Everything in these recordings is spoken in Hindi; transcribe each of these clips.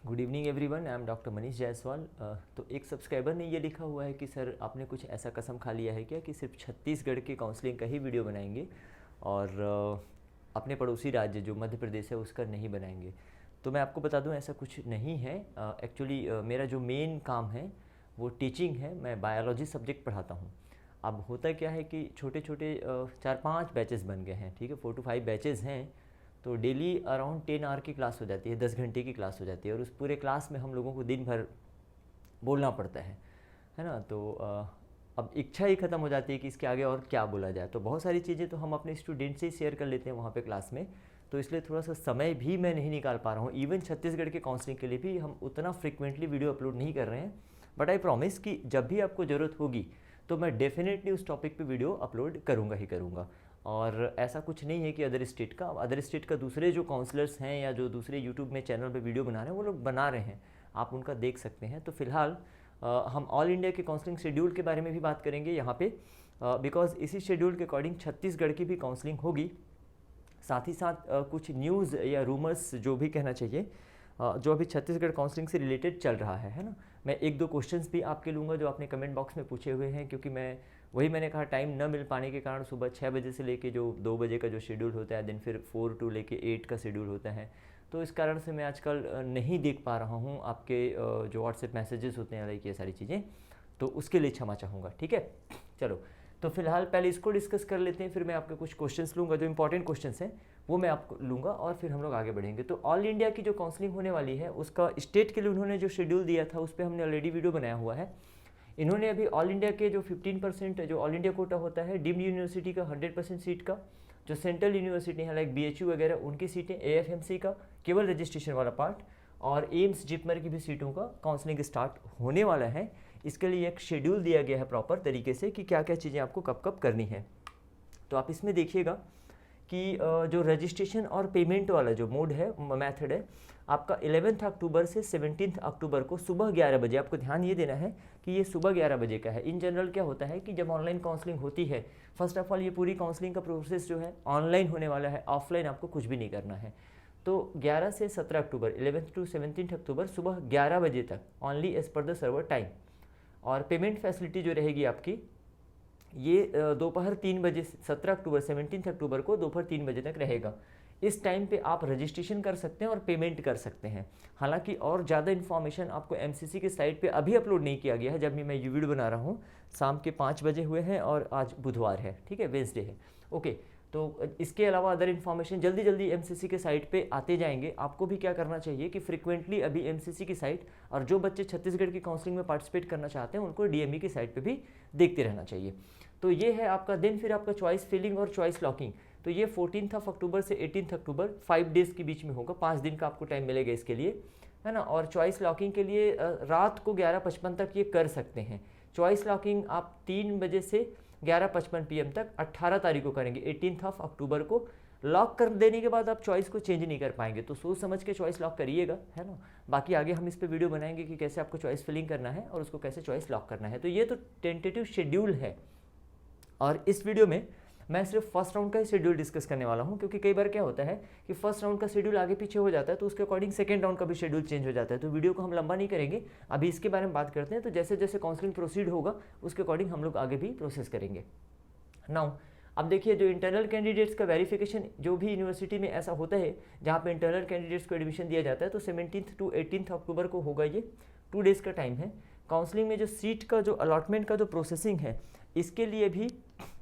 Good evening everyone, I am doctor Manish Jaiswal. तो एक सब्सक्राइबर ने ये लिखा हुआ है कि सर आपने कुछ ऐसा कसम खा लिया है क्या कि सिर्फ छत्तीसगढ़ के काउंसलिंग का ही वीडियो बनाएंगे और अपने पड़ोसी राज्य जो मध्य प्रदेश है उसका नहीं बनाएंगे। तो मैं आपको बता दूं ऐसा कुछ नहीं है। एक्चुअली मेरा जो मेन काम है वो टीचिंग है। मैं बायोलॉजी सब्जेक्ट पढ़ाता हूँ। अब होता क्या है कि छोटे छोटे 4-5 बैचेस बन गए हैं, ठीक है, 4 to 5 बैचेस हैं। तो डेली अराउंड 10 आवर की क्लास हो जाती है, 10 घंटे की क्लास हो जाती है और उस पूरे क्लास में हम लोगों को दिन भर बोलना पड़ता है ना। तो अब इच्छा ही ख़त्म हो जाती है कि इसके आगे और क्या बोला जाए। तो बहुत सारी चीज़ें तो हम अपने स्टूडेंट से ही शेयर कर लेते हैं वहाँ पे क्लास में। तो इसलिए थोड़ा सा समय भी मैं नहीं निकाल पा रहा हूँ। इवन छत्तीसगढ़ के काउंसलिंग के लिए भी हम उतना फ्रिक्वेंटली वीडियो अपलोड नहीं कर रहे हैं। बट आई प्रॉमिस कि जब भी आपको ज़रूरत होगी तो मैं डेफिनेटली उस टॉपिक पे वीडियो अपलोड करूँगा ही करूँगा। और ऐसा कुछ नहीं है कि अदर स्टेट का दूसरे जो काउंसलर्स हैं या जो दूसरे यूट्यूब में चैनल पे वीडियो बना रहे हैं वो लोग बना रहे हैं, आप उनका देख सकते हैं। तो फिलहाल हम ऑल इंडिया के काउंसलिंग शेड्यूल के बारे में भी बात करेंगे यहाँ पे, बिकॉज इसी शेड्यूल के अकॉर्डिंग छत्तीसगढ़ की भी काउंसलिंग होगी। साथ ही साथ कुछ न्यूज़ या रूमर्स जो भी कहना चाहिए जो अभी छत्तीसगढ़ काउंसलिंग से रिलेटेड चल रहा है ना। मैं एक दो क्वेश्चंस भी आपके लूँगा जो आपने कमेंट बॉक्स में पूछे हुए हैं, क्योंकि मैंने कहा टाइम न मिल पाने के कारण सुबह 6 बजे से लेके जो 2 बजे का जो शेड्यूल होता है, दिन फिर 4 to लेके 8 का शेड्यूल होता है। तो इस कारण से मैं आजकल नहीं देख पा रहा हूँ आपके जो व्हाट्सएप मैसेजेस होते हैं लाइक ये सारी चीज़ें, तो उसके लिए क्षमा चाहूँगा, ठीक है। चलो, तो फिलहाल पहले इसको डिस्कस कर लेते हैं, फिर मैं आपके कुछ क्वेश्चंस लूँगा जो इंपॉर्टेंट क्वेश्चंस हैं वो मैं आपको लूँगा और फिर हम लोग आगे बढ़ेंगे। तो ऑल इंडिया की जो काउंसलिंग होने वाली है उसका स्टेट के लिए उन्होंने जो शेड्यूल दिया था उस पर हमने ऑलरेडी वीडियो बनाया हुआ है। इन्होंने अभी ऑल इंडिया के जो 15% जो ऑल इंडिया कोटा होता है डीम्ड यूनिवर्सिटी का 100% सीट का, जो सेंट्रल यूनिवर्सिटी है लाइक BHU वगैरह उनकी सीटें, AFMC का केवल रजिस्ट्रेशन वाला पार्ट और एम्स जिपमर की भी सीटों का काउंसलिंग स्टार्ट होने वाला है। इसके लिए एक शेड्यूल दिया गया है प्रॉपर तरीके से कि क्या क्या चीज़ें आपको कब कब करनी है। तो आप इसमें देखिएगा कि जो रजिस्ट्रेशन और पेमेंट वाला जो मोड है, मेथड है, आपका 11 अक्टूबर से 17 अक्टूबर को सुबह 11 बजे, आपको ध्यान ये देना है कि ये सुबह 11 बजे का है। इन जनरल क्या होता है कि जब ऑनलाइन काउंसलिंग होती है, फर्स्ट ऑफ ऑल ये पूरी काउंसलिंग का प्रोसेस जो है ऑनलाइन होने वाला है, ऑफलाइन आपको कुछ भी नहीं करना है। तो 11 से 17 अक्टूबर 11 to 17 अक्टूबर सुबह 11 बजे तक only as per the server time. और पेमेंट फैसिलिटी जो रहेगी आपकी ये दोपहर 3 बजे, 17 अक्टूबर 17 अक्टूबर को दोपहर 3 बजे तक रहेगा। इस टाइम पे आप रजिस्ट्रेशन कर सकते हैं और पेमेंट कर सकते हैं। हालांकि और ज़्यादा इन्फॉर्मेशन आपको MCC के साइट पे अभी अपलोड नहीं किया गया है। जब भी मैं ये वीडियो बना रहा हूँ शाम के 5 बजे हुए हैं और आज बुधवार है, ठीक है, वेंसडे है, ओके। तो इसके अलावा अदर इन्फॉर्मेशन जल्दी जल्दी MCC के साइट पे आते जाएंगे। आपको भी क्या करना चाहिए कि फ्रिक्वेंटली अभी MCC की साइट और जो बच्चे छत्तीसगढ़ की काउंसलिंग में पार्टिसिपेट करना चाहते हैं उनको DME की साइट पे भी देखते रहना चाहिए। तो ये है आपका दिन। फिर आपका चॉइस फिलिंग और चॉइस लॉकिंग, तो ये 14 अक्टूबर से 18 अक्टूबर 5 डेज़ के बीच में होगा। 5 दिन का आपको टाइम मिलेगा इसके लिए, है ना। और चॉइस लॉकिंग के लिए रात को 11:55 तक ये कर सकते हैं। चॉइस लॉकिंग आप 3 बजे से 11:55 PM तक 18 तारीख को करेंगे, 18 अक्टूबर को। लॉक कर देने के बाद आप चॉइस को चेंज नहीं कर पाएंगे, तो सोच समझ के चॉइस लॉक करिएगा, है ना। बाकी आगे हम इस पे वीडियो बनाएंगे कि कैसे आपको चॉइस फिलिंग करना है और उसको कैसे चॉइस लॉक करना है। तो ये तो टेंटेटिव शेड्यूल है और इस वीडियो में मैं सिर्फ फर्स्ट राउंड का ही शेड्यूल डिस्कस करने वाला हूं, क्योंकि कई बार क्या होता है कि फर्स्ट राउंड का शेड्यूल आगे पीछे हो जाता है तो उसके अकॉर्डिंग सेकंड राउंड का भी शेड्यूल चेंज हो जाता है। तो वीडियो को हम लंबा नहीं करेंगे, अभी इसके बारे में बात करते हैं। तो जैसे जैसे काउंसलिंग प्रोसीड होगा उसके अकॉर्डिंग हम लोग आगे भी प्रोसेस करेंगे। नाउ अब देखिए, जो इंटरनल कैंडिडेट्स का वेरिफिकेशन जो भी यूनिवर्सिटी में ऐसा होता है जहाँ पे इंटरनल कैंडिडेट्स को एडमिशन दिया जाता है, तो 17 to 18 अक्टूबर को होगा। ये 2 डेज़ का टाइम है। काउंसलिंग में जो सीट का जो अलॉटमेंट का जो प्रोसेसिंग है इसके लिए भी,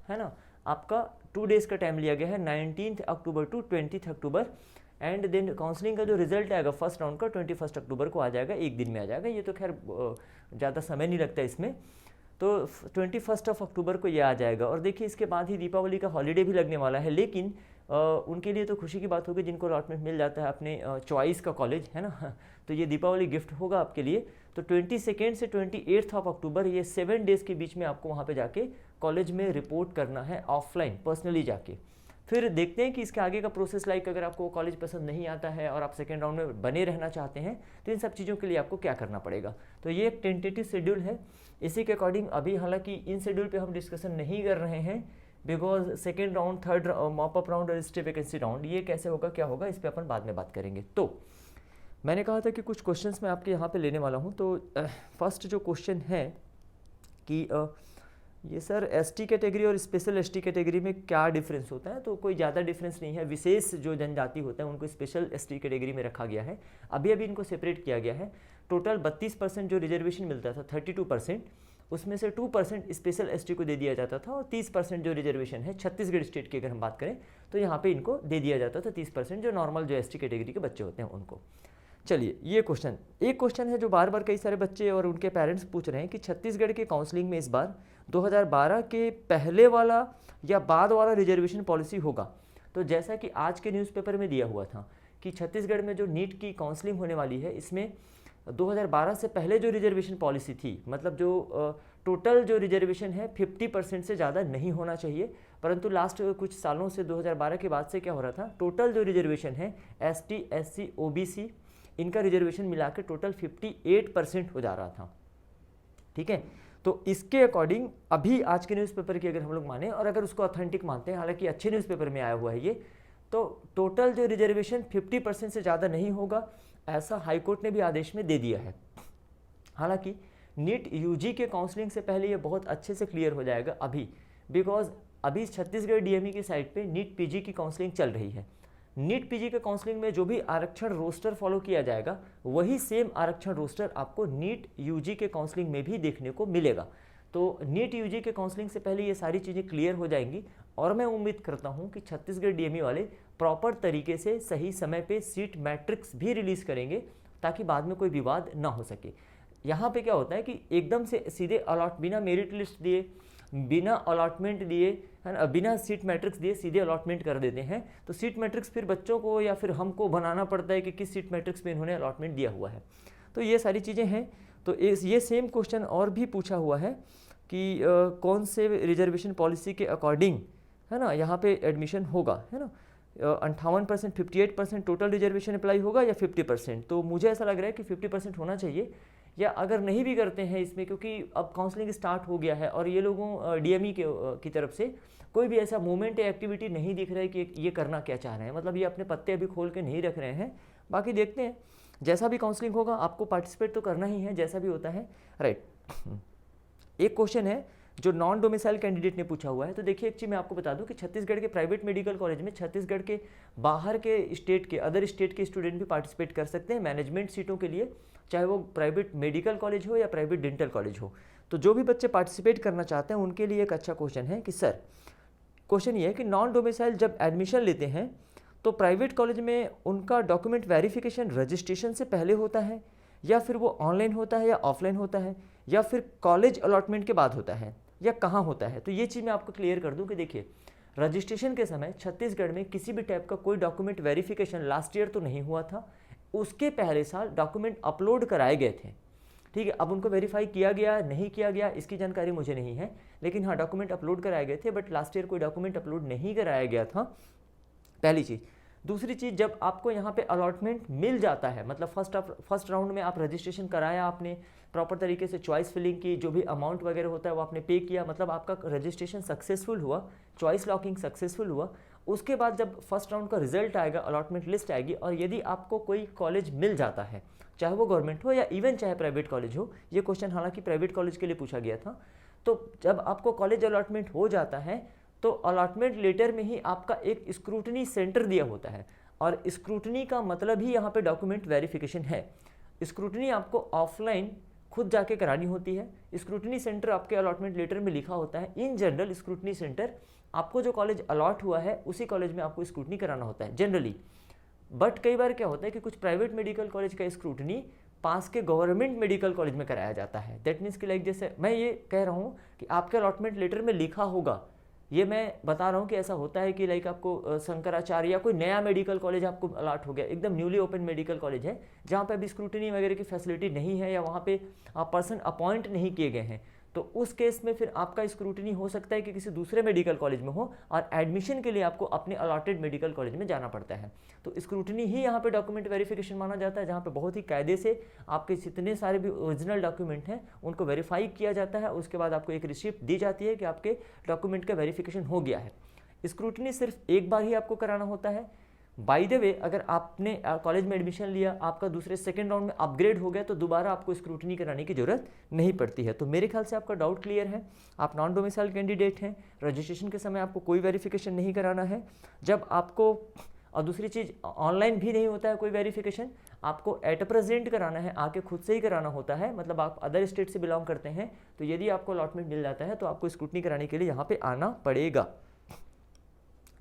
है ना, आपका 2 डेज़ का टाइम लिया गया है, 19 October to 20 October. And then counselling का जो रिजल्ट आएगा फर्स्ट राउंड का 21 अक्टूबर को आ जाएगा, एक दिन में आ जाएगा। ये तो खैर ज़्यादा समय नहीं लगता इसमें। तो 21 अक्टूबर को ये आ जाएगा। और देखिए इसके बाद ही दीपावली का हॉलीडे भी लगने वाला है, लेकिन उनके लिए तो खुशी की बात होगी जिनको अलॉटमेंट मिल जाता है अपने चॉइस का कॉलेज, है ना। तो ये दीपावली गिफ्ट होगा आपके लिए। तो 22 से 28 अक्टूबर ये 7 डेज़ के बीच में आपको वहाँ पे जाके कॉलेज में रिपोर्ट करना है ऑफलाइन, पर्सनली जाके। फिर देखते हैं कि इसके आगे का प्रोसेस, लाइक अगर आपको कॉलेज पसंद नहीं आता है और आप सेकेंड राउंड में बने रहना चाहते हैं तो इन सब चीज़ों के लिए आपको क्या करना पड़ेगा। तो ये एक टेंटेटिव शेड्यूल है। इसी के अकॉर्डिंग अभी हालांकि इन शेड्यूल पे हम डिस्कशन नहीं कर रहे हैं, because second round, third mop up round और स्टे वैकेंसी राउंड ये कैसे होगा, क्या होगा, इस पर अपन बाद में बात करेंगे। तो मैंने कहा था कि कुछ क्वेश्चंस मैं आपके यहाँ पे लेने वाला हूँ। तो फर्स्ट जो क्वेश्चन है कि ये सर एसटी कैटेगरी और स्पेशल एसटी कैटेगरी में क्या डिफरेंस होता है? तो कोई ज़्यादा डिफरेंस नहीं है। विशेष जो जनजाति होता है उनको स्पेशल एसटी कैटेगरी में रखा गया है। अभी इनको सेपरेट किया गया है। टोटल 32% जो रिजर्वेशन मिलता था, 32%, उसमें से 2% स्पेशल एसटी को दे दिया जाता था, और 30% जो रिजर्वेशन है छत्तीसगढ़ स्टेट की अगर हम बात करें तो यहाँ पे इनको दे दिया जाता था 30%, जो नॉर्मल जो एसटी कैटेगरी के बच्चे होते हैं उनको। चलिए, ये क्वेश्चन, एक क्वेश्चन है जो बार बार कई सारे बच्चे और उनके पेरेंट्स पूछ रहे हैं कि छत्तीसगढ़ के काउंसलिंग में इस बार 2012 के पहले वाला या बाद वाला रिजर्वेशन पॉलिसी होगा? तो जैसा कि आज के न्यूज़पेपर में दिया हुआ था कि छत्तीसगढ़ में जो नीट की काउंसलिंग होने वाली है, इसमें 2012 से पहले जो रिजर्वेशन पॉलिसी थी, मतलब जो टोटल जो रिजर्वेशन है 50% से ज़्यादा नहीं होना चाहिए, परंतु लास्ट कुछ सालों से 2012 के बाद से क्या हो रहा था, टोटल जो रिजर्वेशन है एसटी, एससी, ओबीसी, इनका रिजर्वेशन मिला के टोटल 58% हो जा रहा था। ठीक है, तो इसके अकॉर्डिंग अभी आज के न्यूज़पेपर की अगर हम लोग माने और अगर उसको ऑथेंटिक मानते हैं, हालांकि अच्छे न्यूज़पेपर में आया हुआ है ये, तो टोटल जो रिजर्वेशन 50% से ज़्यादा नहीं होगा, ऐसा हाईकोर्ट ने भी आदेश में दे दिया है। हालांकि नीट यूजी के काउंसलिंग से पहले ये बहुत अच्छे से क्लियर हो जाएगा अभी, बिकॉज अभी छत्तीसगढ़ डीएमई की साइट पे नीट पीजी की काउंसलिंग चल रही है। नीट पीजी के काउंसलिंग में जो भी आरक्षण रोस्टर फॉलो किया जाएगा, वही सेम आरक्षण रोस्टर आपको नीट यूजी के काउंसलिंग में भी देखने को मिलेगा। तो नीट यूजी के काउंसलिंग से पहले ये सारी चीज़ें क्लियर हो जाएंगी, और मैं उम्मीद करता हूँ कि छत्तीसगढ़ डीएमई वाले प्रॉपर तरीके से सही समय पे सीट मैट्रिक्स भी रिलीज़ करेंगे, ताकि बाद में कोई विवाद ना हो सके। यहाँ पे क्या होता है कि एकदम से सीधे बिना मेरिट लिस्ट दिए, बिना अलॉटमेंट दिए, है ना, बिना सीट मैट्रिक्स दिए सीधे अलॉटमेंट कर देते हैं। तो सीट मैट्रिक्स फिर बच्चों को या फिर हमको बनाना पड़ता है कि किस सीट मैट्रिक्स में इन्होंने अलॉटमेंट दिया हुआ है। तो ये सारी चीज़ें हैं। तो ये सेम क्वेश्चन और भी पूछा हुआ है कि कौन से रिजर्वेशन पॉलिसी के अकॉर्डिंग, है ना, यहाँ पे एडमिशन होगा, है ना, 58%, 58% टोटल रिजर्वेशन अप्लाई होगा या 50%? तो मुझे ऐसा लग रहा है कि 50% होना चाहिए, या अगर नहीं भी करते हैं इसमें, क्योंकि अब काउंसलिंग स्टार्ट हो गया है और ये लोगों डीएमई की तरफ से कोई भी ऐसा मूवमेंट या एक्टिविटी नहीं दिख रहा है कि ये करना क्या चाह रहे हैं, मतलब ये अपने पत्ते अभी खोल के नहीं रख रहे हैं। बाकी देखते हैं, जैसा भी काउंसलिंग होगा आपको पार्टिसिपेट तो करना ही है, जैसा भी होता है, राइट। एक क्वेश्चन है जो नॉन डोमिसाइल कैंडिडेट ने पूछा हुआ है। तो देखिए, एक चीज़ मैं आपको बता दूं कि छत्तीसगढ़ के प्राइवेट मेडिकल कॉलेज में छत्तीसगढ़ के बाहर के स्टेट के, अदर स्टेट के स्टूडेंट भी पार्टिसिपेट कर सकते हैं मैनेजमेंट सीटों के लिए, चाहे वो प्राइवेट मेडिकल कॉलेज हो या प्राइवेट डेंटल कॉलेज हो। तो जो भी बच्चे पार्टिसिपेट करना चाहते हैं उनके लिए एक अच्छा क्वेश्चन है कि सर, क्वेश्चन ये है कि नॉन डोमिसाइल जब एडमिशन लेते हैं तो प्राइवेट कॉलेज में उनका डॉक्यूमेंट वेरिफिकेशन रजिस्ट्रेशन से पहले होता है, या फिर वो ऑनलाइन होता है या ऑफलाइन होता है, या फिर कॉलेज अलॉटमेंट के बाद होता है, या कहाँ होता है? तो ये चीज़ मैं आपको क्लियर कर दूं कि देखिए, रजिस्ट्रेशन के समय छत्तीसगढ़ में किसी भी टाइप का कोई डॉक्यूमेंट वेरिफिकेशन लास्ट ईयर तो नहीं हुआ था, उसके पहले साल डॉक्यूमेंट अपलोड कराए गए थे। ठीक है, अब उनको वेरीफाई किया गया नहीं किया गया इसकी जानकारी मुझे नहीं है, लेकिन हाँ, डॉक्यूमेंट अपलोड कराए गए थे, बट लास्ट ईयर कोई डॉक्यूमेंट अपलोड नहीं कराया गया था, पहली चीज़। दूसरी चीज़, जब आपको यहाँ पे अलॉटमेंट मिल जाता है, मतलब फर्स्ट राउंड में आप रजिस्ट्रेशन कराया, आपने प्रॉपर तरीके से चॉइस फिलिंग की, जो भी अमाउंट वगैरह होता है वो आपने पे किया, मतलब आपका रजिस्ट्रेशन सक्सेसफुल हुआ, चॉइस लॉकिंग सक्सेसफुल हुआ। उसके बाद जब फर्स्ट राउंड का रिजल्ट आएगा, अलॉटमेंट लिस्ट आएगी, और यदि आपको कोई कॉलेज मिल जाता है, चाहे वो गवर्नमेंट हो या इवन चाहे प्राइवेट कॉलेज हो, ये क्वेश्चन हालांकि प्राइवेट कॉलेज के लिए पूछा गया था, तो जब आपको कॉलेज अलॉटमेंट हो जाता है तो अलॉटमेंट लेटर में ही आपका एक स्क्रूटनी सेंटर दिया होता है, और स्क्रूटनी का मतलब ही यहाँ पे डॉक्यूमेंट वेरिफिकेशन है। स्क्रूटनी आपको ऑफलाइन खुद जाके करानी होती है। स्क्रूटनी सेंटर आपके अलॉटमेंट लेटर में लिखा होता है। इन जनरल स्क्रूटनी सेंटर आपको जो कॉलेज अलॉट हुआ है उसी कॉलेज में आपको स्क्रूटनी कराना होता है जनरली। बट कई बार क्या होता है कि कुछ प्राइवेट मेडिकल कॉलेज का स्क्रूटनी पास के गवर्नमेंट मेडिकल कॉलेज में कराया जाता है। दैट मीन्स कि लाइक जैसे मैं ये कह रहा हूँ कि आपके अलॉटमेंट लेटर में लिखा होगा, ये मैं बता रहा हूँ कि ऐसा होता है कि लाइक आपको शंकराचार्य या कोई नया मेडिकल कॉलेज आपको अलॉट हो गया, एकदम न्यूली ओपन मेडिकल कॉलेज है जहाँ पे अभी स्क्रूटनी वगैरह की फैसिलिटी नहीं है, या वहाँ पे पर्सन अपॉइंट नहीं किए गए हैं, तो उस केस में फिर आपका स्क्रूटनी हो सकता है कि किसी दूसरे मेडिकल कॉलेज में हो, और एडमिशन के लिए आपको अपने अलॉटेड मेडिकल कॉलेज में जाना पड़ता है। तो स्क्रूटनी ही यहाँ पे डॉक्यूमेंट वेरिफिकेशन माना जाता है, जहाँ पे बहुत ही कायदे से आपके जितने सारे भी ओरिजिनल डॉक्यूमेंट हैं उनको वेरीफाई किया जाता है। उसके बाद आपको एक रिसिप्ट दी जाती है कि आपके डॉक्यूमेंट का वेरिफिकेशन हो गया है। स्क्रूटनी सिर्फ एक बार ही आपको कराना होता है, बाय द वे अगर आपने कॉलेज में एडमिशन लिया, आपका दूसरे सेकंड राउंड में अपग्रेड हो गया, तो दोबारा आपको स्क्रूटनी कराने की जरूरत नहीं पड़ती है। तो मेरे ख्याल से आपका डाउट क्लियर है। आप नॉन डोमिसाइल कैंडिडेट हैं, रजिस्ट्रेशन के समय आपको कोई वेरिफिकेशन नहीं कराना है। जब आपको, और दूसरी चीज़, ऑनलाइन भी नहीं होता है कोई वेरिफिकेशन, आपको एट प्रेजेंट कराना है, आके खुद से ही कराना होता है। मतलब आप अदर स्टेट से बिलोंग करते हैं तो यदि आपको अलॉटमेंट मिल जाता है तो आपको स्क्रूटनी कराने के लिए यहाँ पे आना पड़ेगा।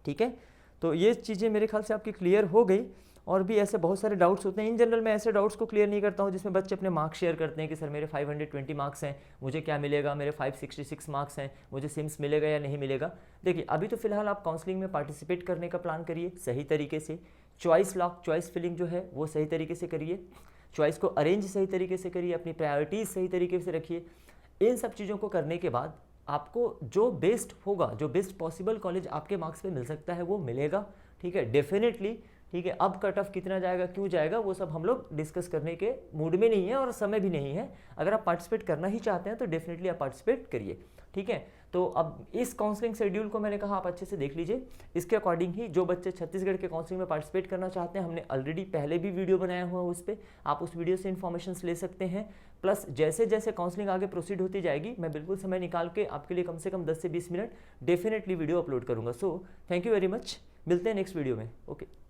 ठीक है, तो ये चीज़ें मेरे ख्याल से आपकी क्लियर हो गई। और भी ऐसे बहुत सारे डाउट्स होते हैं। इन जनरल मैं ऐसे डाउट्स को क्लियर नहीं करता हूँ जिसमें बच्चे अपने मार्क्स शेयर करते हैं कि सर मेरे 520 मार्क्स हैं, मुझे क्या मिलेगा, मेरे 566 मार्क्स हैं, मुझे सिम्स मिलेगा या नहीं मिलेगा। देखिए अभी तो फिलहाल आप काउंसलिंग में पार्टिसिपेट करने का प्लान करिए सही तरीके से। चॉइस लॉक, चॉइस फिलिंग जो है वो सही तरीके से करिए, चॉइस को अरेंज सही तरीके से करिए, अपनी प्रायोरिटीज़ सही तरीके से रखिए। इन सब चीज़ों को करने के बाद आपको जो बेस्ट होगा, जो बेस्ट पॉसिबल कॉलेज आपके मार्क्स पे मिल सकता है वो मिलेगा। ठीक है, डेफिनेटली। ठीक है, अब कट ऑफ कितना जाएगा, क्यों जाएगा, वो सब हम लोग डिस्कस करने के मूड में नहीं है और समय भी नहीं है। अगर आप पार्टिसिपेट करना ही चाहते हैं तो डेफिनेटली आप पार्टिसिपेट करिए। ठीक है, तो अब इस काउंसलिंग शेड्यूल को मैंने कहा आप अच्छे से देख लीजिए। इसके अकॉर्डिंग ही जो बच्चे छत्तीसगढ़ के काउंसलिंग में पार्टिसिपेट करना चाहते हैं, हमने ऑलरेडी पहले भी वीडियो बनाया हुआ है उस पर, आप उस वीडियो से इन्फॉर्मेशन ले सकते हैं। प्लस जैसे जैसे काउंसलिंग आगे प्रोसीड होती जाएगी मैं बिल्कुल समय निकाल के आपके लिए कम से कम 10 से 20 मिनट डेफिनेटली वीडियो अपलोड करूँगा। So thank you very much, मिलते हैं नेक्स्ट वीडियो में। ओके।